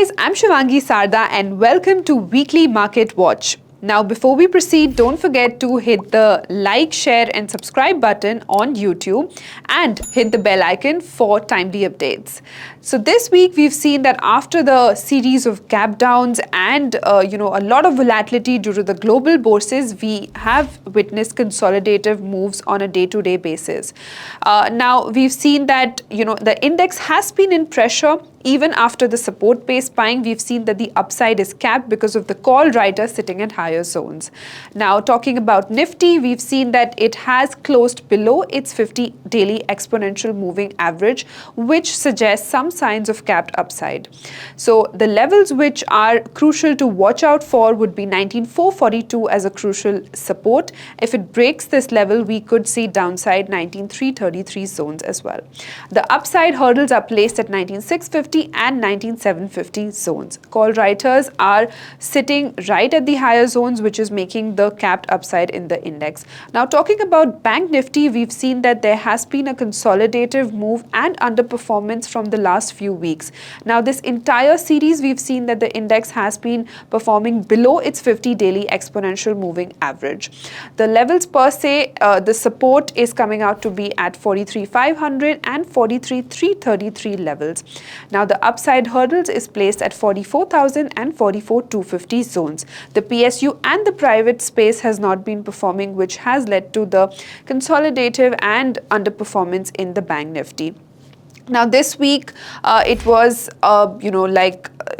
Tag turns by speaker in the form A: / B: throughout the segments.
A: guys, I'm Shivangi Sarda and welcome to Weekly Market Watch. Now, before we proceed, don't forget to hit the like, share and subscribe button on YouTube and hit the bell icon for timely updates. So this week, we've seen that after the series of gap downs and a lot of volatility due to the global bourses, we have witnessed consolidative moves on a day-to-day basis. Now, we've seen that the index has been in pressure. Even after the support-based buying, we've seen that the upside is capped because of the call writer sitting at higher zones. Now, talking about Nifty, we've seen that it has closed below its 50 daily exponential moving average, which suggests some signs of capped upside. So the levels which are crucial to watch out for would be 19,442 as a crucial support. If it breaks this level, we could see downside 19,333 zones as well. The upside hurdles are placed at 19,650 and 19,750 zones. Call writers are sitting right at the higher zones, which is making the capped upside in the index. Now, talking about Bank Nifty, we've seen that there has been a consolidative move and underperformance from the last few weeks. Now, this entire series, we've seen that the index has been performing below its 50 daily exponential moving average. The levels per se, the support is coming out to be at 43,500 and 43,333 levels. Now, the upside hurdles is placed at 44,000 and 44,250 zones. The PSU and the private space has not been performing, which has led to the consolidative and underperformance in the Bank Nifty. Now, this week, it was,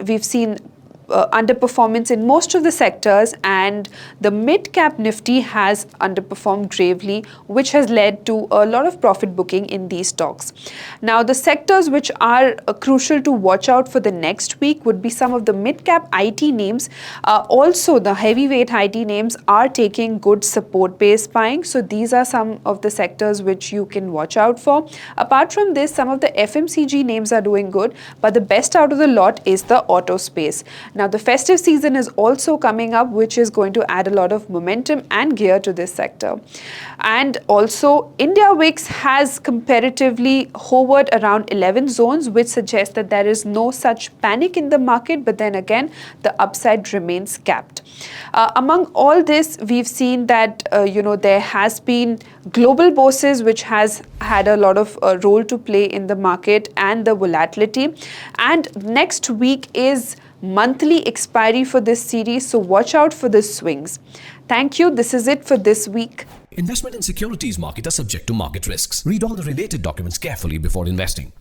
A: we've seen underperformance in most of the sectors, and the mid-cap Nifty has underperformed gravely, which has led to a lot of profit booking in these stocks. Now, the sectors which are crucial to watch out for the next week would be some of the mid-cap IT names. Also, the heavyweight IT names are taking good support-based buying. So these are some of the sectors which you can watch out for. Apart from this, some of the FMCG names are doing good, but the best out of the lot is the auto space. Now, the festive season is also coming up, which is going to add a lot of momentum and gear to this sector. And also, India VIX has comparatively hovered around 11 zones, which suggests that there is no such panic in the market, but then again, the upside remains capped. Among all this, we've seen that, there has been global bourses, which has had a lot of role to play in the market and the volatility. And next week is monthly expiry for this series, so watch out for the swings. Thank you. This is it for this week.
B: Investment in securities market are subject to market risks. Read all the related documents carefully before investing.